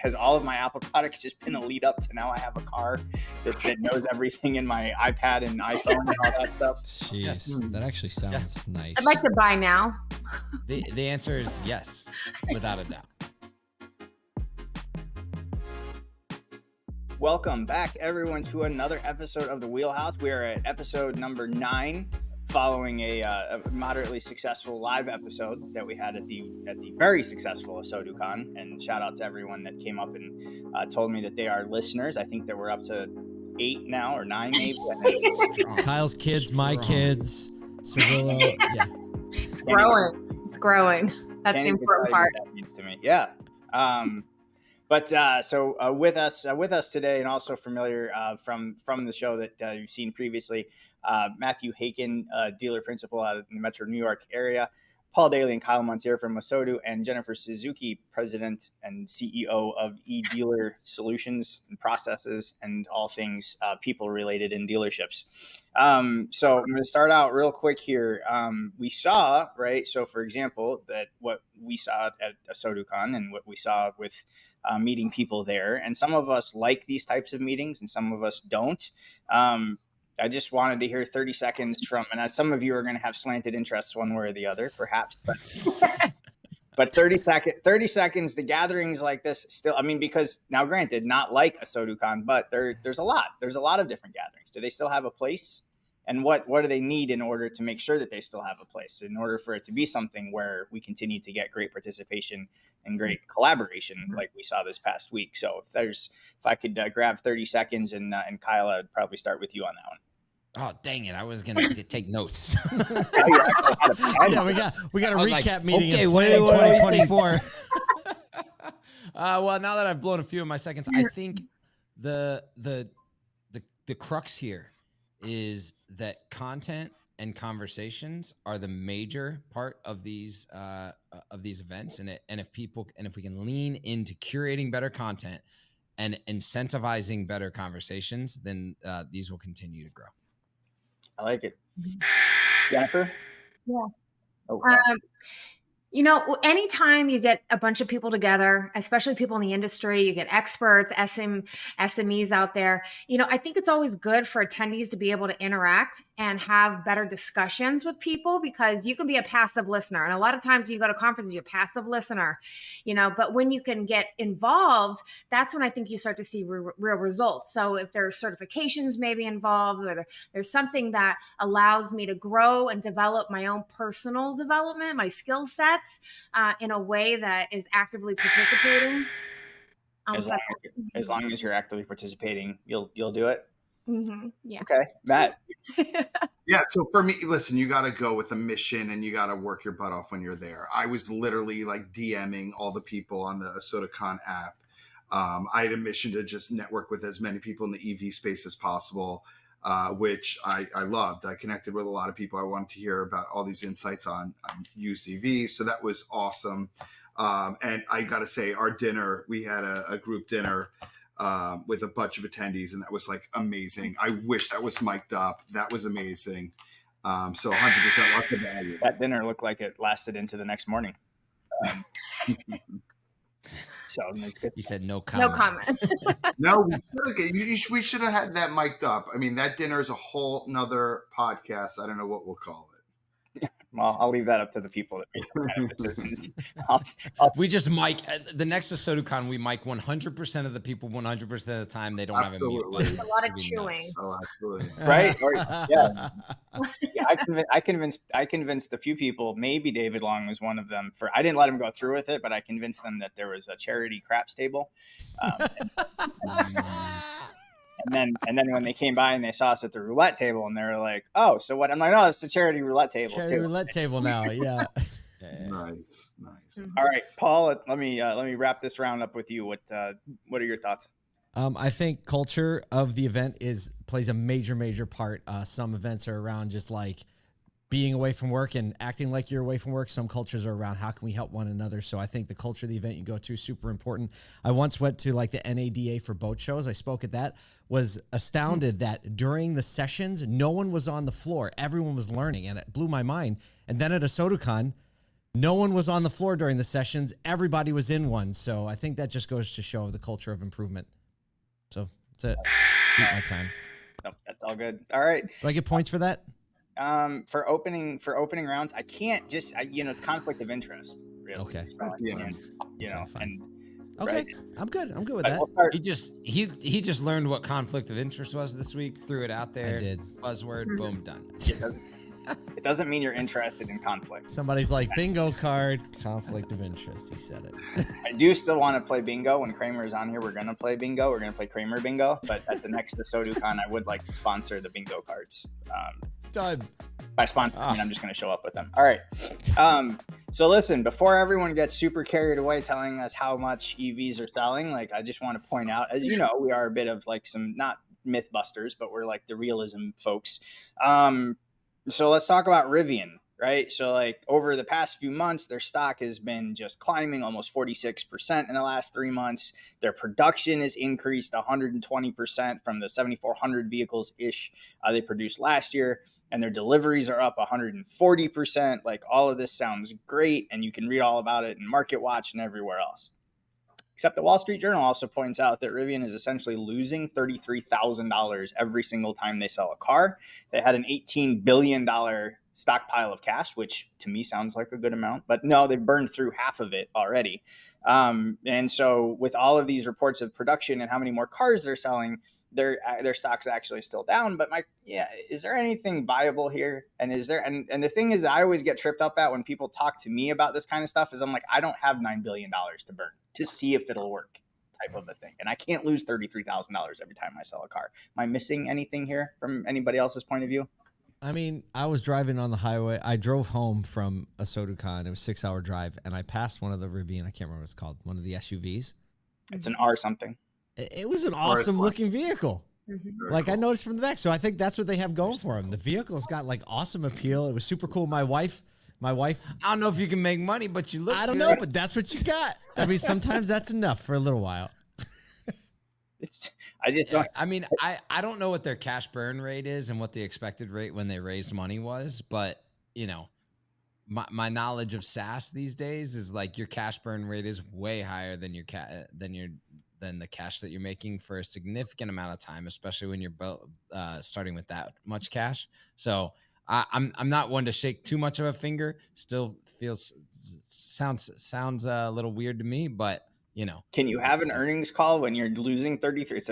has all of my Apple products just been a lead up to now I have a car that knows everything in my iPad and iPhone and all that stuff. Jeez, Yes. that actually sounds nice. I'd like to buy now. The answer is yes, without a doubt. Welcome back, everyone, to another episode of the Wheelhouse. We are at episode number 9, following a moderately successful live episode that we had at the very successful ASOTU. And shout out to everyone that came up and told me that they are listeners. I think that we're up to 8 now, or 9 maybe. Kyle's kids, my kids, Cirillo. Yeah, it's growing. It's growing. That's the important part. That means to me. Yeah. So with us today, and also familiar from the show that you've seen previously, Matthew Haken, dealer principal out of the Metro New York area, Paul Daly and Kyle Montier from ASOTU, and Jennifer Suzuki, president and CEO of eDealer Solutions and Processes, and all things people related in dealerships. So I'm going to start out real quick here. We saw, right? So for example, that what we saw at ASOTU and what we saw with meeting people there, and some of us like these types of meetings and some of us don't. I just wanted to hear 30 seconds from, and some of you are going to have slanted interests one way or the other, perhaps, but 30 seconds, the gatherings like this still, I mean, because now granted, not like ASOTU, but there's a lot of different gatherings. Do they still have a place? And what do they need in order to make sure that they still have a place, in order for it to be something where we continue to get great participation and great collaboration like we saw this past week? So if I could grab 30 seconds and Kyle, I'd probably start with you on that one. Oh, dang it. I was going to take notes. Yeah, we got a recap meeting in 2024. Well, now that I've blown a few of my seconds, I think the crux here is that content and conversations are the major part of these events, and if we can lean into curating better content and incentivizing better conversations, then these will continue to grow. I like it. Jennifer? Yeah. Oh, Anytime you get a bunch of people together, especially people in the industry, you get experts, SMEs out there, I think it's always good for attendees to be able to interact and have better discussions with people, because you can be a passive listener. And a lot of times when you go to conferences, you're a passive listener, but when you can get involved, that's when I think you start to see real results. So if there's certifications maybe involved, or there's something that allows me to grow and develop my own personal development, my skill sets, in a way that is actively participating. As long as you're actively participating, you'll do it. Mm-hmm. Yeah. Okay, Matt. Yeah. So for me, listen, you got to go with a mission and you got to work your butt off when you're there. I was literally like DMing all the people on the ASOTU app. I had a mission to just network with as many people in the EV space as possible, which I loved. I connected with a lot of people. I wanted to hear about all these insights on used EVs. So that was awesome. And I got to say, our dinner, we had a group dinner with a bunch of attendees, and that was like amazing. I wish that was mic'd up. That was amazing. So 100% lots of value. That dinner looked like it lasted into the next morning. So it's good. You said no comment. No comment. No, we should have had that mic'd up. I mean, that dinner is a whole nother podcast. I don't know what we'll call it. Well, I'll leave that up to the people that make the kind of decisions. We just mic the next ASOTU, we mic 100% of the people 100% of the time. They don't have a mute button. A lot of chewing. Oh, absolutely. Right? Or, yeah. I convinced a few people, maybe David Long was one of them. I didn't let him go through with it, but I convinced them that there was a charity craps table. And then when they came by and they saw us at the roulette table, and they were like, "Oh, so what?" I'm like, "No, it's a charity roulette table." Roulette table now, yeah. Nice. All right, Paul. Let me wrap this round up with you. What are your thoughts? I think culture of the event plays a major part. Some events are around just like being away from work and acting like you're away from work. Some cultures are around how can we help one another. So I think the culture of the event you go to is super important. I once went to like the NADA for boat shows. I spoke at that, was astounded that during the sessions, no one was on the floor. Everyone was learning, and it blew my mind. And then at ASOTU, No one was on the floor during the sessions. Everybody was in one. So I think that just goes to show the culture of improvement. So that's it. Beat my time. Nope, that's all good. All right. Do I get points for that? For opening rounds, I can't just it's conflict of interest. Really. Okay. So I can't, fine. and Okay. right? I'm good with But that. we'll start. He just learned what conflict of interest was this week, threw it out there. I did. Buzzword, boom, done. It doesn't mean you're interested in conflict. Somebody's like, bingo card, conflict of interest. He said it. I do still want to play bingo. When Kramer is on here, we're going to play bingo. We're going to play Kramer bingo. But at the next ASOTUCon, I would like to sponsor the bingo cards. Done. By sponsor, I mean, I'm just going to show up with them. All right. So listen, before everyone gets super carried away telling us how much EVs are selling, like I just want to point out, as you know, we are a bit of like some, not mythbusters, but we're like the realism folks. So let's talk about Rivian, right? So like over the past few months, their stock has been just climbing almost 46% in the last 3 months. Their production has increased 120% from the 7,400 vehicles ish they produced last year. And their deliveries are up 140%. Like all of this sounds great. And you can read all about it in Market Watch and everywhere else. Except the Wall Street Journal also points out that Rivian is essentially losing $33,000 every single time they sell a car. They had an $18 billion stockpile of cash, which to me sounds like a good amount. But no, they've burned through half of it already. And so with all of these reports of production and how many more cars they're selling, their stock's actually still down. But is there anything viable here? And is there, and the thing is that I always get tripped up at when people talk to me about this kind of stuff is I'm like, I don't have $9 billion to burn to see if it'll work type of a thing. And I can't lose $33,000 every time I sell a car. Am I missing anything here from anybody else's point of view? I mean, I was driving on the highway. I drove home from ASOTUCon. It was a 6-hour drive. And I passed one of the Rivian, I can't remember what it's called, one of the SUVs. It's an R something. It was an awesome looking vehicle. Mm-hmm. Like I noticed from the back. So I think that's what they have going for them. The vehicle's got like awesome appeal. It was super cool. My wife, I don't know if you can make money, but you look I don't good. know, but that's what you got. I mean, sometimes that's enough for a little while. I don't know what their cash burn rate is and what the expected rate when they raised money was, but my knowledge of SaaS these days is like your cash burn rate is way higher than than the cash that you're making for a significant amount of time, especially when you're starting with that much cash. So I'm not one to shake too much of a finger. Still sounds a little weird to me, but Can you have an earnings call when you're losing 33? It's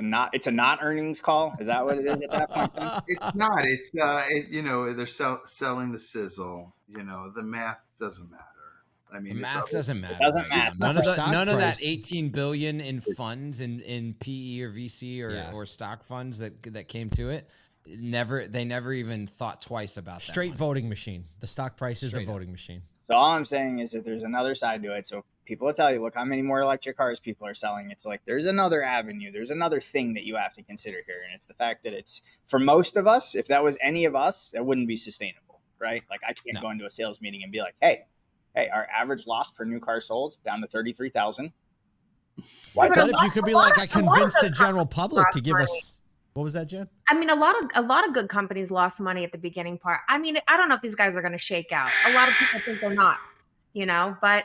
a not earnings call. Is that what it is at that point? It's not. It's they're selling the sizzle. The math doesn't matter. I mean, the math doesn't matter. It doesn't matter. None of that 18 billion in funds in PE or VC or stock funds that came to it. They never even thought twice about that. Straight voting machine. The stock price is a voting machine. So all I'm saying is that there's another side to it. So people will tell you, look, how many more electric cars people are selling. It's like there's another avenue. There's another thing that you have to consider here. And it's the fact that it's, for most of us, if that was any of us, that wouldn't be sustainable, right? Like I can't go into a sales meeting and be like, hey, our average loss per new car sold down to 33,000. Why? But if you could be like, I convinced the general public to give us. What was that, Jen? I mean, a lot of good companies lost money at the beginning part. I mean, I don't know if these guys are going to shake out. A lot of people think they're not, but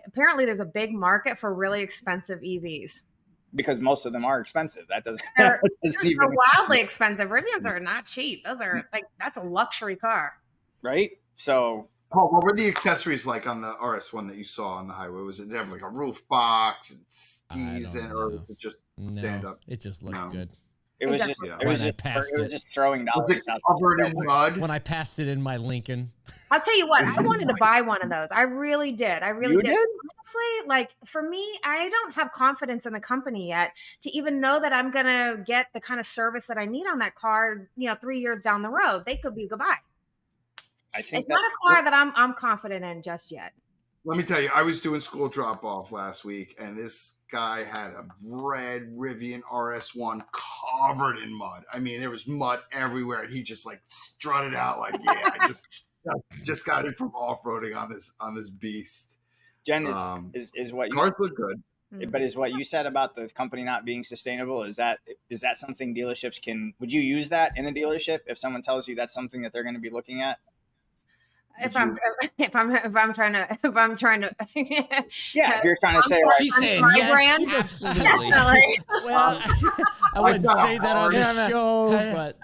apparently there's a big market for really expensive EVs. Because most of them are expensive. That doesn't, they're wildly expensive. Rivians are not cheap. Those are that's a luxury car. Right? So Paul, what were the accessories like on the RS1 that you saw on the highway? Was it have like a roof box and skis or was it just stand up? It just looked good. It was just throwing dollars. Was it covered in mud? When I passed it in my Lincoln. I'll tell you what, I wanted to buy one of those. I really did. You did? Honestly, like for me, I don't have confidence in the company yet to even know that I'm going to get the kind of service that I need on that car, 3 years down the road. They could be goodbye. I think it's not a car that I'm confident in just yet. Let me tell you, I was doing school drop off last week, and this guy had a red Rivian RS1 covered in mud. I mean, there was mud everywhere, and he just like strutted out like, "Yeah, I just got it from off roading on this beast." Jen, is what cars look good, but is what you said about the company not being sustainable? Is that something dealerships can? Would you use that in a dealership if someone tells you that's something that they're going to be looking at? if I'm trying to Yeah, if you're trying to say like, She's saying my yes, brand. absolutely. Well, I wouldn't got a say that on hard- the show, but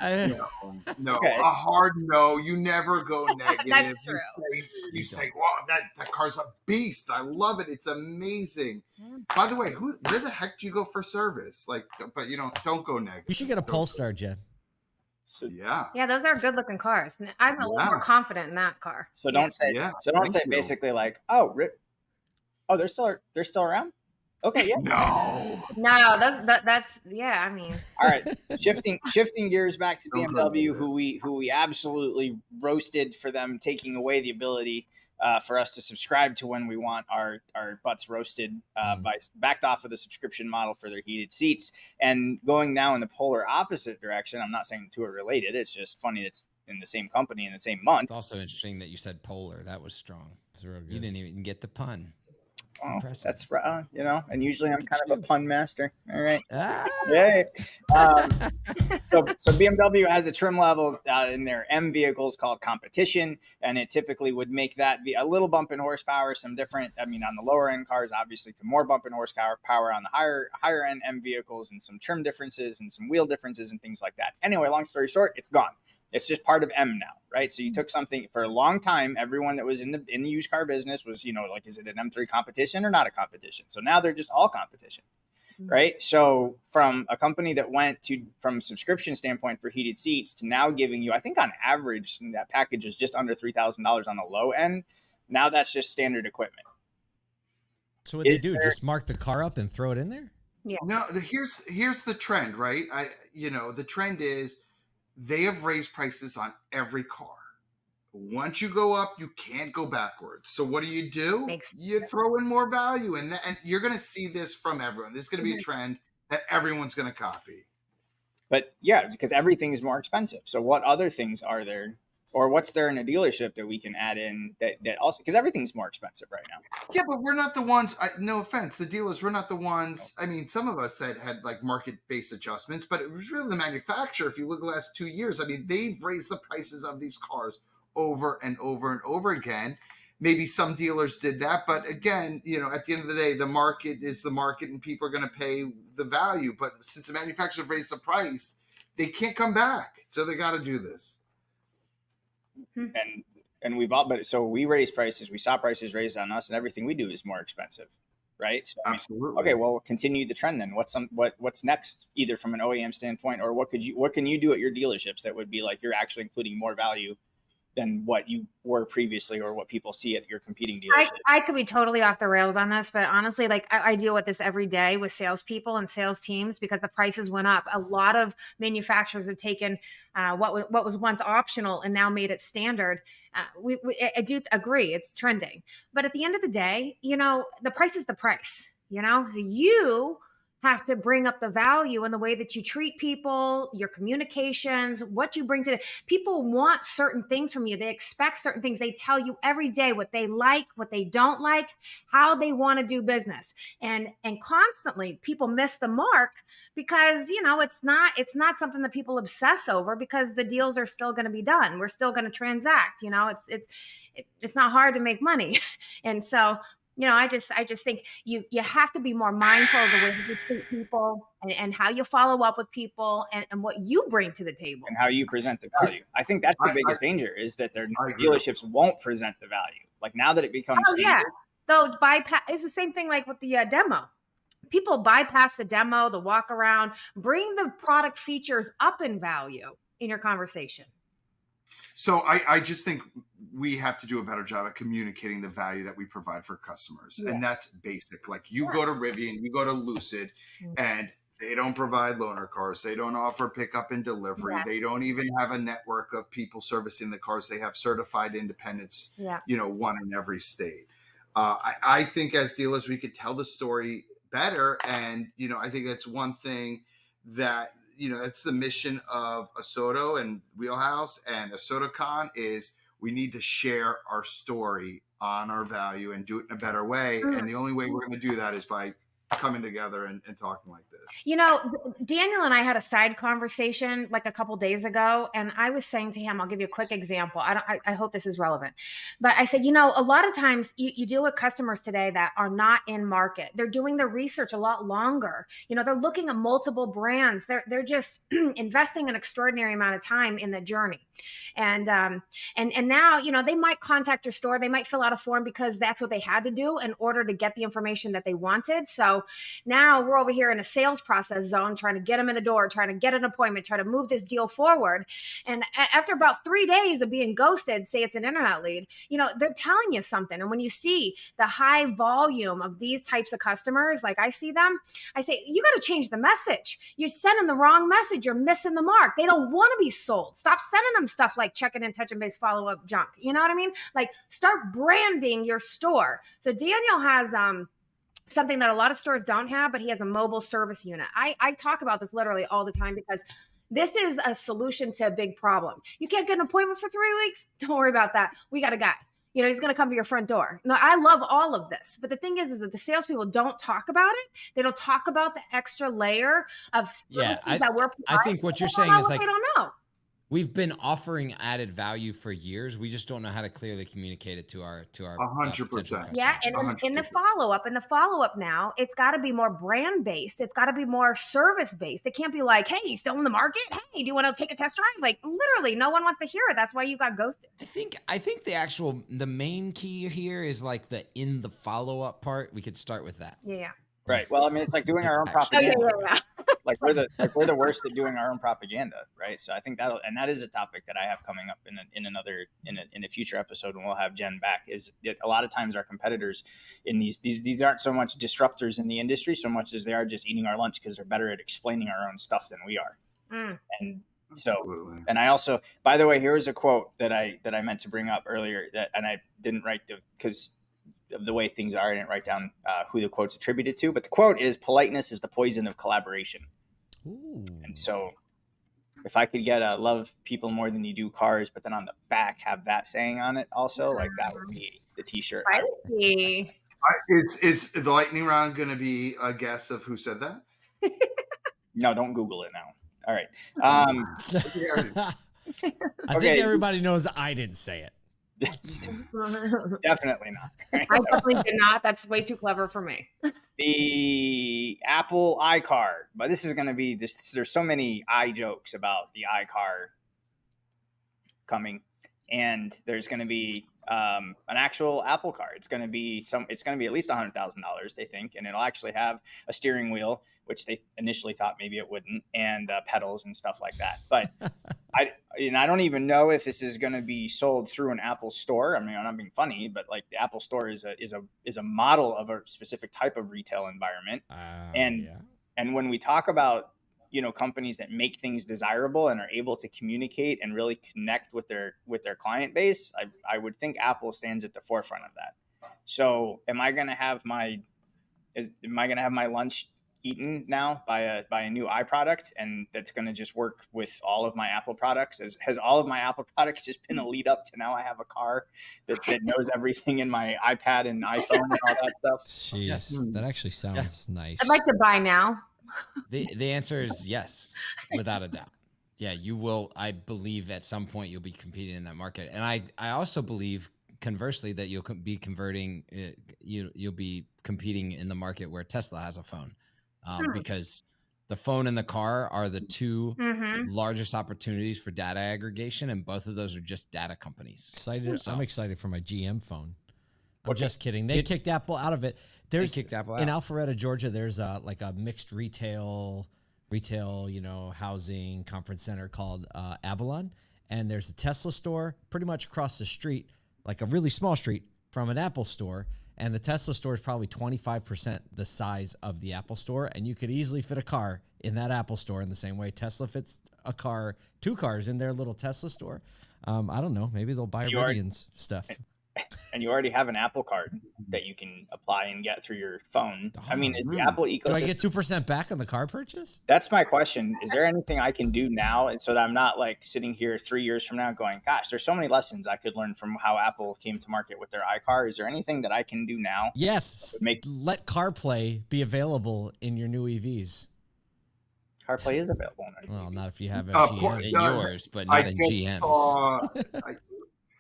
No, Okay. a hard no. You never go negative. That's true. You say, wow, that car's a beast. I love it. It's amazing. By the way, where the heck do you go for service? Like, but don't go negative. you should get a Don't- Polestar, Jen. so, Yeah. Yeah, those are good looking cars. I'm a little Yeah. more confident in that car. so don't say Yeah, so don't thank say you. basically like, oh, they're still around. Okay, yeah. No, that's yeah. I mean, All right, shifting gears back to Don't go BMW, there. who we absolutely roasted for them taking away the ability for us to subscribe to when we want our butts roasted by backed off of the subscription model for their heated seats and going now in the polar opposite direction. I'm not saying the two are related. It's just funny it's in the same company in the same month. It's also interesting that you said polar. That was strong. It's real good. You didn't even get the pun. Oh, Impressive. that's and usually I'm kind of a pun master. All right. Ah. Yay. So BMW has a trim level in their M vehicles called Competition, and it typically would make that be a little bump in horsepower, some different, on the lower end cars, obviously to more bump in horsepower on the higher end M vehicles, and some trim differences and some wheel differences and things like that. Anyway, long story short, it's gone. It's just part of M now, right? So you took something for a long time. Everyone that was in the used car business was, like, is it an M3 competition or not a competition? So now they're just all competition, right? So from a company that went to, from a subscription standpoint for heated seats, to now giving you, I think on average, that package is just under $3,000 on the low end. Now that's just standard equipment. So what they do, just mark the car up and throw it in there? yeah. No, here's the trend, right? The trend is they have raised prices on every car. Once you go up, you can't go backwards. So what do? You throw in more value, and you're going to see this from everyone. This is going to be a trend that everyone's going to copy. But yeah, because everything is more expensive. So what other things are there, or what's there in a dealership that we can add in that also, because everything's more expensive right now. Yeah, but we're not the ones. No offense, the dealers. We're not the ones. I mean, some of us had like market-based adjustments, but it was really the manufacturer. If you look at the last 2 years, I mean, they've raised the prices of these cars over and over and over again. Maybe some dealers did that, but again, at the end of the day, the market is the market, and people are going to pay the value. But since the manufacturer raised the price, they can't come back, so they got to do this. And we've all, but so we raise prices, we saw prices raised on us, and everything we do is more expensive, right? So, Absolutely. Okay, well, continue the trend then. What's next, either from an OEM standpoint, or what can you do at your dealerships that would be like you're actually including more value than what you were previously, or what people see at your competing dealerships? I could be totally off the rails on this, but honestly, like I deal with this every day with salespeople and sales teams because the prices went up. A lot of manufacturers have taken what was once optional and now made it standard. I do agree, it's trending, but at the end of the day, the price is the price. You have to bring up the value in the way that you treat people, your communications, what you bring to the people want certain things from you. They expect certain things. They tell you every day what they like, what they don't like, how they want to do business. And constantly people miss the mark because, it's not something that people obsess over because the deals are still going to be done. We're still going to transact, it's not hard to make money. And so, I just think you have to be more mindful of the way you treat people and how you follow up with people and what you bring to the table and how you present the value. I think that's the biggest danger, is that their dealerships won't present the value. Like now that it becomes standard. Though bypass is the same thing like with the demo. People bypass the demo, the walk around, bring the product features up in value in your conversation. So I just think we have to do a better job at communicating the value that we provide for customers. Yeah. And that's basic. Like you go to Rivian, you go to Lucid, and they don't provide loaner cars. They don't offer pickup and delivery. Yeah. They don't even have a network of people servicing the cars. They have certified independents, one in every state. I think as dealers, we could tell the story better. And, I think that's one thing that, it's the mission of ASOTU and Wheelhouse and ASOTUCon is we need to share our story on our value and do it in a better way. And the only way we're going to do that is by coming together and talking like this. You know, Daniel and I had a side conversation like a couple days ago, and I was saying to him, I'll give you a quick example. I hope this is relevant, but I said, you know, a lot of times you deal with customers today that are not in market. They're doing their research a lot longer. You know, they're looking at multiple brands. They're just investing an extraordinary amount of time in the journey, and now, you know, they might contact your store. They might fill out a form because that's what they had to do in order to get the information that they wanted. So now we're over here in a sales process zone, trying to get them in the door, trying to get an appointment, try to move this deal forward. And after about 3 days of being ghosted, say it's an internet lead, you know, they're telling you something. And when you see the high volume of these types of customers, like I see them, I say, you got to change the message. You're sending the wrong message. You're missing the mark. They don't want to be sold. Stop sending them stuff like checking in, touch and base, follow up junk. You know what I mean? Like, start branding your store. So Daniel has, something that a lot of stores don't have, but he has a mobile service unit. I talk about this literally all the time because this is a solution to a big problem. You can't get an appointment for 3 weeks? Don't worry about that. We got a guy. You know, he's going to come to your front door. No, I love all of this. But the thing is that the salespeople don't talk about it. They don't talk about the extra layer of that we're providing. I think what you're saying is like, they don't know. We've been offering added value for years. We just don't know how to clearly communicate it to our 100%. Yeah, and in the follow-up now, it's got to be more brand based. It's got to be more service based. It can't be like, hey, you still in the market? Hey, do you want to take a test drive? Like, literally, no one wants to hear it. That's why you got ghosted. I think the main key here is like the in the follow-up part. We could start with that. Yeah. Right. Well, I mean, it's like doing our own propaganda. Like we're the worst at doing our own propaganda, right? So I think that is a topic that I have coming up in a future episode when we'll have Jen back. Is that a lot of times our competitors in these aren't so much disruptors in the industry so much as they are just eating our lunch because they're better at explaining our own stuff than we are. And so, and I also, by the way, here's a quote that I meant to bring up earlier and I didn't write because of the way things are. I didn't write down who the quote's attributed to, but the quote is, politeness is the poison of collaboration. Ooh. And so if I could get love people more than you do cars, but then on the back have that saying on it also, like that would be the t-shirt. Is the lightning round going to be a guess of who said that? No, don't Google it now. All right. I think everybody knows I didn't say it. Definitely not. I definitely did not. That's way too clever for me. The Apple iCar, but this is going to be this. There's so many jokes about the iCar coming, and there's going to be an actual Apple car. It's going to be at least $100,000, they think, and it'll actually have a steering wheel, which they initially thought maybe it wouldn't, and pedals and stuff like that. But I don't even know if this is going to be sold through an Apple store. I mean, I'm not being funny, but like the Apple store is a model of a specific type of retail environment. And when we talk about, you know, companies that make things desirable and are able to communicate and really connect with their client base, I would think Apple stands at the forefront of that. So am I going to have my lunch eaten now by a new iProduct, and that's going to just work with all of my Apple products? Has all of my Apple products just been a lead up to now I have a car that knows everything in my iPad and iPhone and all that stuff? Jeez, yes. That actually sounds nice. I'd like to buy now. The answer is yes, without a doubt. Yeah, you will. I believe at some point you'll be competing in that market, and I also believe conversely that you'll be converting. You'll be competing in the market where Tesla has a phone. Because the phone and the car are the two largest opportunities for data aggregation, and both of those are just data companies. I'm excited for my GM phone. I'm just kidding. They kicked Apple out of it. In Alpharetta, Georgia, there's like a mixed retail, housing conference center called Avalon, and there's a Tesla store pretty much across the street, like a really small street from an Apple store. And the Tesla store is probably 25% the size of the Apple store. And you could easily fit a car in that Apple store in the same way Tesla fits two cars in their little Tesla store. I don't know. Maybe they'll buy Rivian's stuff. and you already have an Apple Card that you can apply and get through your phone. I mean, is the Mhm. Apple Do I ecosystem? get 2% back on the car purchase? That's my question. Is there anything I can do now, and so that I'm not like sitting here 3 years from now going, "Gosh, there's so many lessons I could learn from how Apple came to market with their iCar." Is there anything that I can do now? Yes. Make Let CarPlay be available in your new EVs. CarPlay is available. Well, not if you have a Por- GM. In Uh, yours, but I not in just GM's. saw,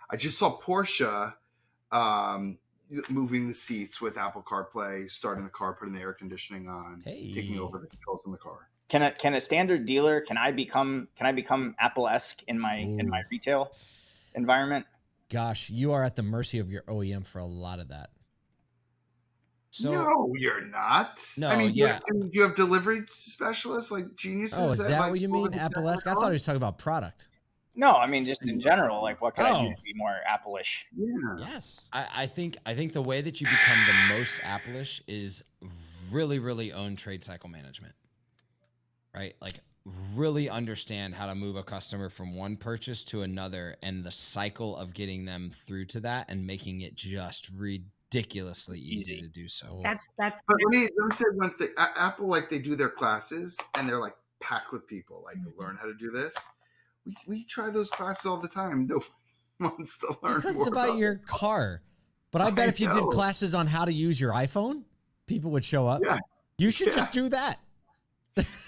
I just saw Porsche moving the seats with Apple CarPlay, starting the car, putting the air conditioning on, Hey. taking over the controls in the car. Can a standard dealer, can I become Apple-esque in my Ooh. retail environment? Gosh, you are at the mercy of your OEM for a lot of that. So No, you're not. No, I mean, yeah. do you have delivery specialists like geniuses? Oh, is that like, what you pull mean? the Apple-esque? I car? thought he was talking about product. No, I mean just in general, like what could I do Oh. to be more Apple-ish? Yeah. Yes. I think the way that you become the most Apple-ish is really own trade cycle management, right? Like really understand how to move a customer from one purchase to another and the cycle of getting them through to that and making it just ridiculously easy Easy. to do so. That's But let me say one thing. Apple, like, they do their classes and they're like packed with people. Like, learn how to do this. We try those classes all the time. No one wants to learn Because more it's about your it. car. But I bet if you know. did classes on how to use your iPhone, people would show up. Yeah. You should Yeah. just do that.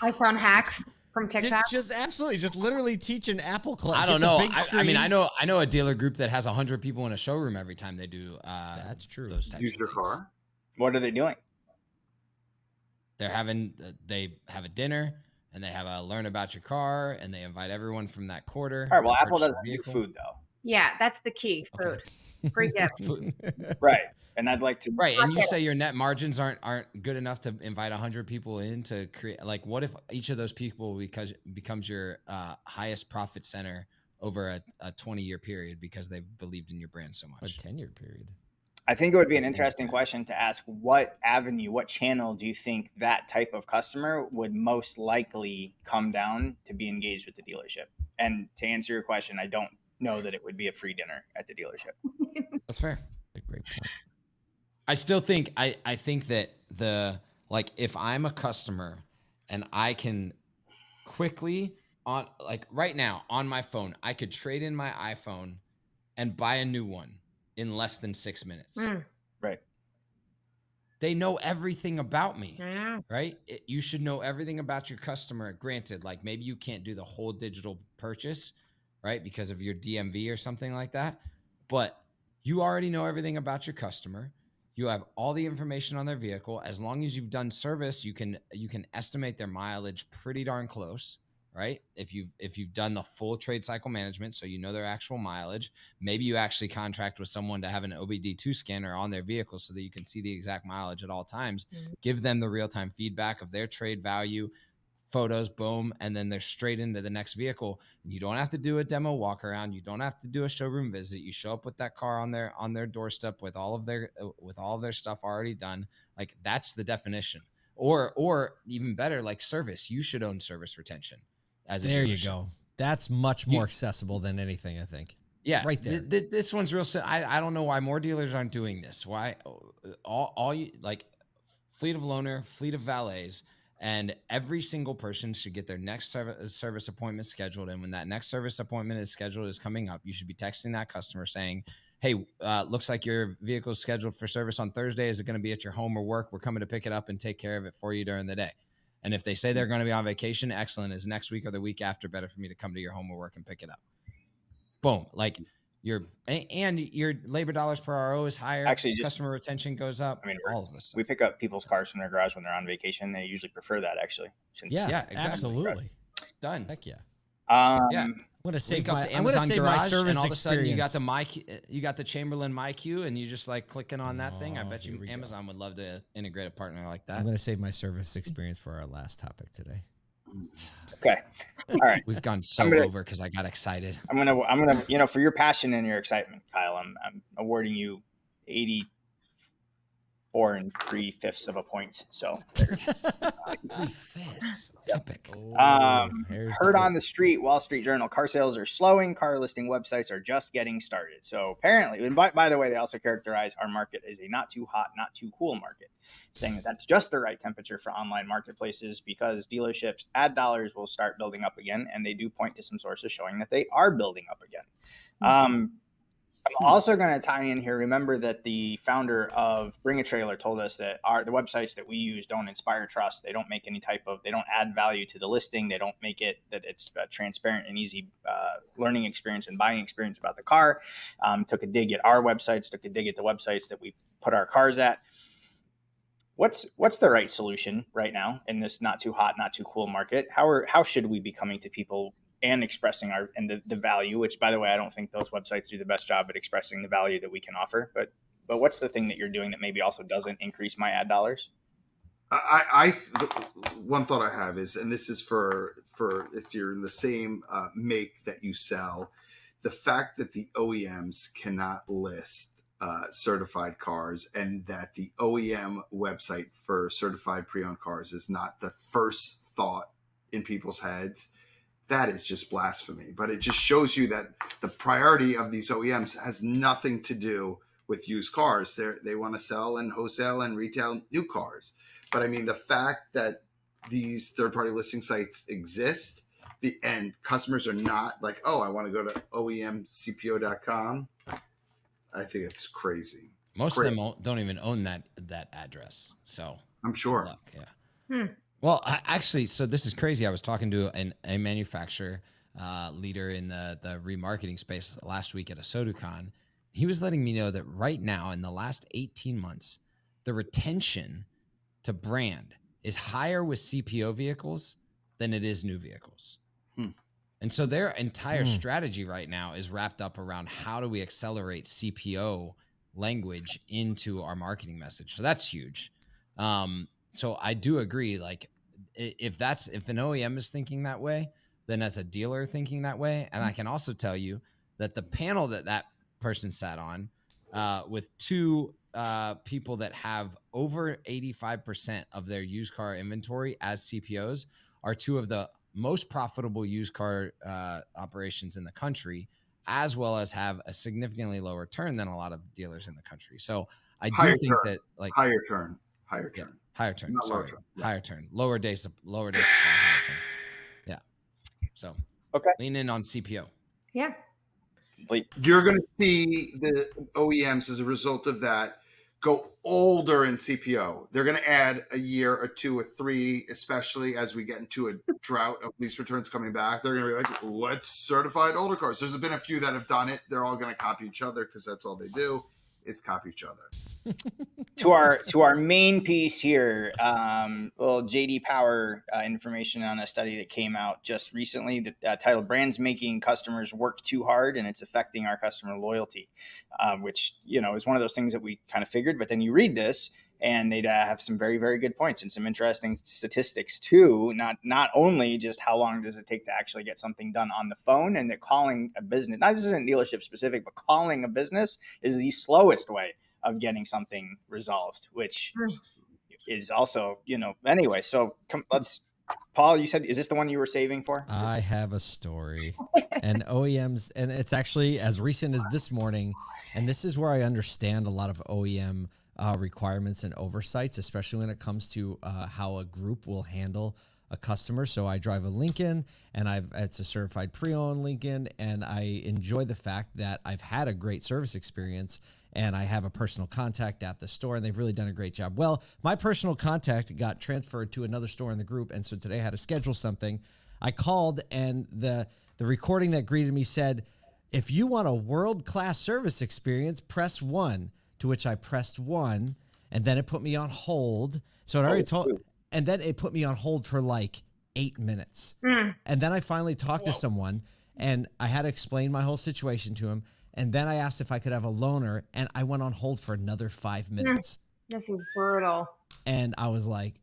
iPhone hacks from TikTok. Just absolutely, just literally teach an Apple class. I don't know. I mean, I know a dealer group that has 100 people in a showroom every time they do. That's true. Those types Use of your things. car. What are they doing? They have a dinner and they have a learn about your car and they invite everyone from that quarter. All right, well, to Apple purchase doesn't your do vehicle. food though. Yeah, that's the key. Okay. Food. Free gifts. Food. Right. And I'd like to Right, and you Okay. say your net margins aren't good enough to invite 100 people in to create. Like, what if each of those people becomes your highest profit center over a 20-year period because they've believed in your brand so A much? 10-year period. I think it would be an interesting question to ask what channel do you think that type of customer would most likely come down to be engaged with the dealership? And to answer your question, I don't know that it would be a free dinner at the dealership. That's fair. A great point. I still think I think that if I'm a customer and I can quickly on like right now on my phone, I could trade in my iPhone and buy a new one in less than 6 minutes. Right. They know everything about me, Yeah. right? You should know everything about your customer. Granted, like maybe you can't do the whole digital purchase, right? Because of your DMV or something like that. But you already know everything about your customer. You have all the information on their vehicle. As long as you've done service, you can estimate their mileage pretty darn close, right? If you've done the full trade cycle management, so you know their actual mileage. Maybe you actually contract with someone to have an OBD2 scanner on their vehicle so that you can see the exact mileage at all times. Mhm. Give them the real-time feedback of their trade value, photos, boom, and then they're straight into the next vehicle. You don't have to do a demo walk around. You don't have to do a showroom visit. You show up with that car on their doorstep with all of their stuff already done. Like that's the definition. Or even better, like service. You should own service retention as a There you dealership. go. That's much more accessible than anything, I think. Yeah, Right there. This one's real. I don't know why more dealers aren't doing this. Why all you like fleet of loaner, fleet of valets. And every single person should get their next service appointment scheduled. And when that next service appointment is coming up, you should be texting that customer saying, hey, looks like your vehicle is scheduled for service on Thursday. Is it going to be at your home or work? We're coming to pick it up and take care of it for you during the day. And if they say they're going to be on vacation, excellent. Is next week or the week after better for me to come to your home or work and pick it up? Boom. Like your labor dollars per RO is higher. Actually, customer retention goes up. I mean, all of this. We pick up people's cars from their garage when they're on vacation. They usually prefer that, actually. Yeah, exactly. absolutely. Done. Heck yeah. Yeah. I'm gonna save Link up my. to I'm gonna Amazon save my Garage, service and all of a sudden experience. you got the Chamberlain MyQ, and you just like clicking on that thing. I bet here you we go. Amazon would love to integrate a partner like that. I'm gonna save my service experience for our last topic today. Okay. All right. We've gone so over because I got excited. I'm gonna, for your passion and your excitement, Kyle, I'm awarding you 84 3/5 of a point. So Epic. Here's Heard the on the street, Wall Street Journal, car sales are slowing. Car listing websites are just getting started. So apparently, and by the way, they also characterize our market as a not too hot, not too cool market, saying that that's just the right temperature for online marketplaces because dealerships' ad dollars will start building up again. And they do point to some sources showing that they are building up again. I'm also going to tie in here. Remember that the founder of Bring a Trailer told us that the websites that we use don't inspire trust. They don't make they don't add value to the listing. They don't make it that it's a transparent and easy learning experience and buying experience about the car. Took a dig at our websites, took a dig at the websites that we put our cars at. What's the right solution right now in this not too hot, not too cool market? How should we be coming to people and expressing the value, which, by the way, I don't think those websites do the best job at expressing the value that we can offer. But what's the thing that you're doing that maybe also doesn't increase my ad dollars? One thought I have is, and this is for if you're in the same make that you sell, the fact that the OEMs cannot list certified cars and that the OEM website for certified pre-owned cars is not the first thought in people's heads. That is just blasphemy. But it just shows you that the priority of these OEMs has nothing to do with used cars. They want to sell and wholesale and retail new cars. But I mean, the fact that these third-party listing sites exist and customers are not like, oh, I want to go to OEMCPO.com. I think it's crazy. Most of them don't even own that address. So I'm sure. Yeah. Well, actually, so this is crazy. I was talking to a manufacturer leader in the remarketing space last week at ASOTU. He was letting me know that right now, in the last 18 months, the retention to brand is higher with CPO vehicles than it is new vehicles. And so their entire strategy right now is wrapped up around how do we accelerate CPO language into our marketing message. So that's huge. So I do agree. Like if an OEM is thinking that way, then as a dealer thinking that way. And I can also tell you that the panel that person sat on with two people that have over 85% of their used car inventory as CPOs are two of the most profitable used car operations in the country, as well as have a significantly lower turn than a lot of dealers in the country. So I do think that like higher turn. Yeah, higher turn. Not Sorry, lower turn. Yeah. higher turn. Lower day supply. Higher turn. Yeah. So lean in on CPO. Yeah. You're going to see the OEMs as a result of that go older in CPO. They're going to add a year or two or three, especially as we get into a drought of lease returns coming back. They're going to be like, let's certify older cars. There's been a few that have done it. They're all going to copy each other because that's all they do is copy each other. To our main piece here, little JD Power information on a study that came out just recently that titled "Brands Making Customers Work Too Hard and It's Affecting Our Customer Loyalty," which is one of those things that we kind of figured. But then you read this, and they'd have some very, very good points and some interesting statistics too. Not only just how long does it take to actually get something done on the phone, and that calling a business, not this isn't dealership specific, but calling a business is the slowest way of getting something resolved, which is also, anyway. So Paul, you said, is this the one you were saving for? I have a story and OEMs, and it's actually as recent as this morning. And this is where I understand a lot of OEM requirements and oversights, especially when it comes to how a group will handle a customer. So I drive a Lincoln, and it's a certified pre-owned Lincoln, and I enjoy the fact that I've had a great service experience, and I have a personal contact at the store, and they've really done a great job. Well, my personal contact got transferred to another store in the group, and so today I had to schedule something. I called, and the recording that greeted me said, "If you want a world-class service experience, press 1," to which I pressed 1, and then it put me on hold. So it already and then it put me on hold for like 8 minutes. And then I finally talked to someone, and I had to explain my whole situation to him. And then I asked if I could have a loaner, and I went on hold for another 5 minutes. This is brutal. And I was like,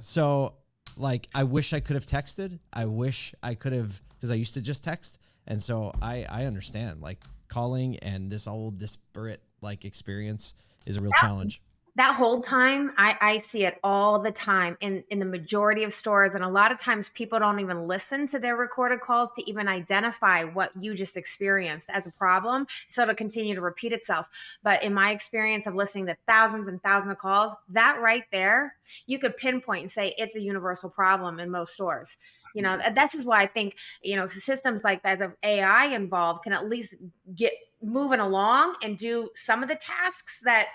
so like, I wish I could have texted. I wish I could have, because I used to just text. And so I understand, like, calling and this whole disparate like experience is a real challenge. That hold time, I see it all the time in the majority of stores. And a lot of times people don't even listen to their recorded calls to even identify what you just experienced as a problem. So it'll continue to repeat itself. But in my experience of listening to thousands and thousands of calls, that right there, you could pinpoint and say it's a universal problem in most stores. You know, this is why I think, you know, systems like that of AI involved can at least get moving along and do some of the tasks that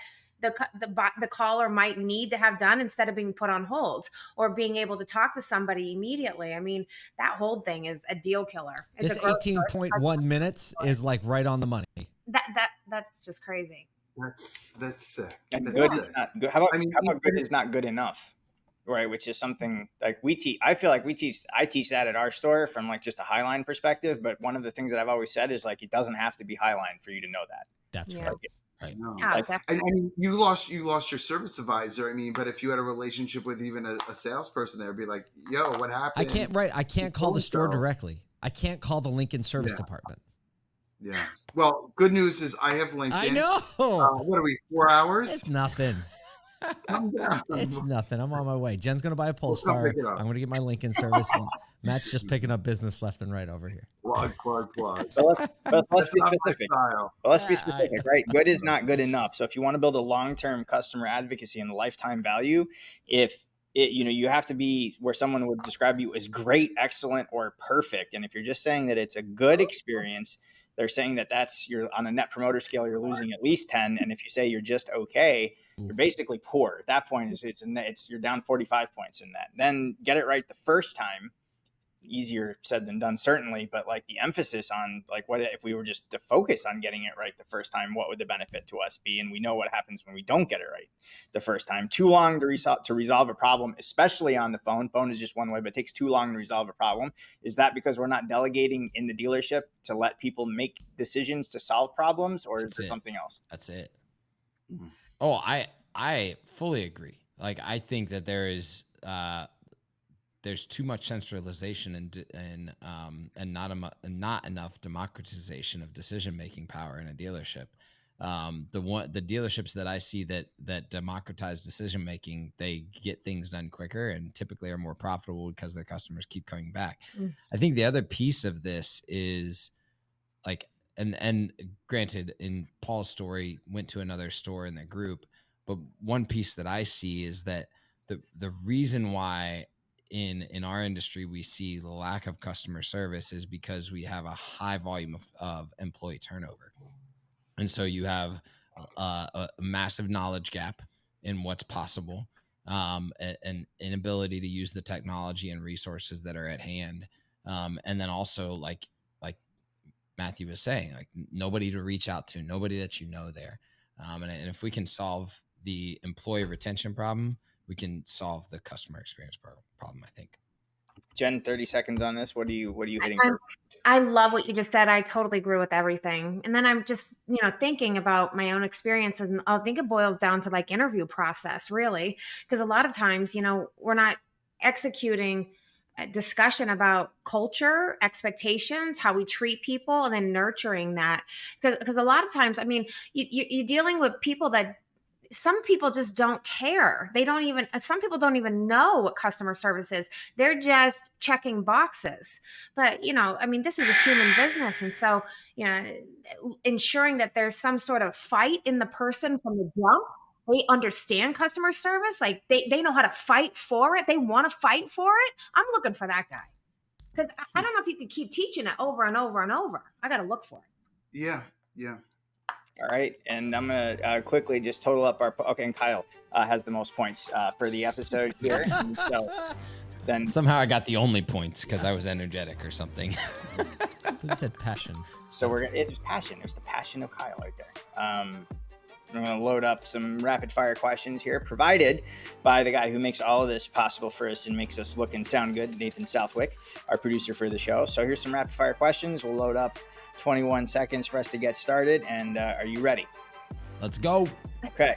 the caller might need to have done instead of being put on hold or being able to talk to somebody immediately. I mean, that hold thing is a deal killer. This 18.1 minutes is like right on the money. That's just crazy. That's sick. And That's good sick. is not good. How about good is not good enough? Right, which is something like we teach. I feel like I teach that at our store from like just a Highline perspective. But one of the things that I've always said is like it doesn't have to be Highline for you to know that. That's Yeah. right. Right. Oh, Like, definitely. I mean, you lost your service advisor. I mean, but if you had a relationship with even a salesperson, there would be like, "Yo, what happened?" I can't call the store directly. I can't call the Lincoln service Yeah. department. Yeah. Well, good news is I have LinkedIn. I know. What are we? 4 hours? It's nothing. Calm down. It's nothing. I'm on my way. Jen's going to buy a We'll come Polestar. pick it up. I'm going to get my Lincoln service. Matt's just picking up business left and right over here. Plug. But let's be That's not my specific. style. Well, let's be specific, right? Good is not good enough. So if you want to build a long-term customer advocacy and lifetime value, if it, you know, you have to be where someone would describe you as great, excellent, or perfect. And if you're just saying that it's a good experience, they're saying that you're on a net promoter scale, you're losing at least 10. And if you say you're just okay, you're basically poor. At that point, you're down 45 points in that. Then get it right the first time. Easier said than done, certainly, but like the emphasis on like, what if we were just to focus on getting it right the first time, what would the benefit to us be? And we know what happens when we don't get it right the first time. Too long to resolve a problem, especially on the phone. Phone is just one way, but it takes too long to resolve a problem. Is that because we're not delegating in the dealership to let people make decisions to solve problems, or is there something else? That's it. Oh, I fully agree. Like, I think that there's too much centralization and not enough democratization of decision-making power in a dealership. The dealerships that I see that democratize decision-making, they get things done quicker and typically are more profitable because their customers keep coming back. I think the other piece of this is like, and granted, in Paul's story, went to another store in the group, but one piece that I see is that the reason why in our industry we see the lack of customer service is because we have a high volume of employee turnover. And so you have a massive knowledge gap in what's possible, an inability to use the technology and resources that are at hand. And then also like Matthew was saying, like nobody to reach out to, nobody that you know there. And if we can solve the employee retention problem, we can solve the customer experience problem, I think. Jen, 30 seconds on this. What are you hitting? I love what you just said. I totally agree with everything. And then I'm just, thinking about my own experience, and I think it boils down to like interview process, really, because a lot of times, we're not executing a discussion about culture, expectations, how we treat people, and then nurturing that. Because a lot of times, I mean, you're dealing with people that some people just don't care. Some people don't even know what customer service is. They're just checking boxes. But, this is a human business. And so, ensuring that there's some sort of fight in the person from the jump. They understand customer service. Like they know how to fight for it. They want to fight for it. I'm looking for that guy. Because I don't know if you could keep teaching it over and over and over. I got to look for it. Yeah. All right, and I'm gonna quickly just total up and Kyle has the most points for the episode here. And so then somehow I got the only points because I was energetic or something. You said passion. So it was passion. It was the passion of Kyle right there. I'm gonna load up some rapid fire questions here, provided by the guy who makes all of this possible for us and makes us look and sound good, Nathan Southwick, our producer for the show. So here's some rapid fire questions. We'll load up 21 seconds for us to get started. And are you ready? Let's go. Okay.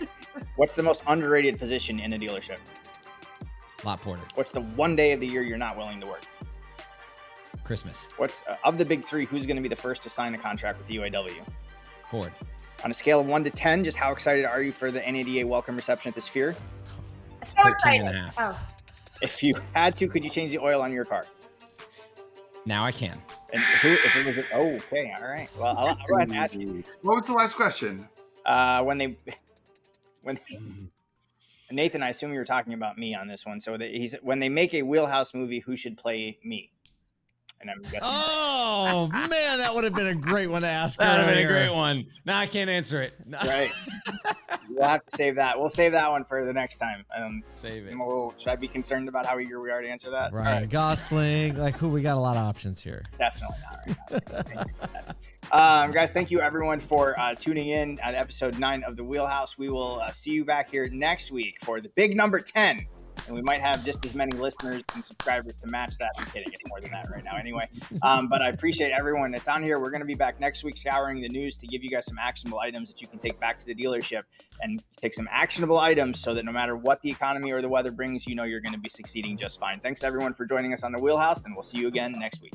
What's the most underrated position in a dealership? Lot porter. What's the one day of the year you're not willing to work? Christmas. What's of the big three, who's going to be the first to sign a contract with the UAW? Ford. On a scale of 1 to 10, just how excited are you for the NADA welcome reception at the Sphere? So 13 excited. and a half. Oh, If you had to, could you change the oil on your car? Now I can. And who, if it was, oh, okay, all right. Well, I'll go ahead and ask you. What was the last question? When Nathan, I assume you were talking about me on this one. So he said, when they make a Wheelhouse movie, who should play me? And I'm guessing. Oh man, that would have been a great one to ask. That would have been a earlier. great one. Now I can't answer it. Right. We'll have to save that. We'll save that one for the next time. Save it. Should I be concerned about how eager we are to answer that? Ryan Gosling, like who? We got a lot of options here. Definitely not. Right. Thank you for that. Guys, thank you everyone for tuning in at episode 9 of the Wheelhouse. We will see you back here next week for the big number 10. And we might have just as many listeners and subscribers to match that. I'm kidding. It's more than that right now anyway. But I appreciate everyone that's on here. We're going to be back next week scouring the news to give you guys some actionable items that you can take back to the dealership and take some actionable items so that no matter what the economy or the weather brings, you know you're going to be succeeding just fine. Thanks everyone for joining us on the Wheelhouse, and we'll see you again next week.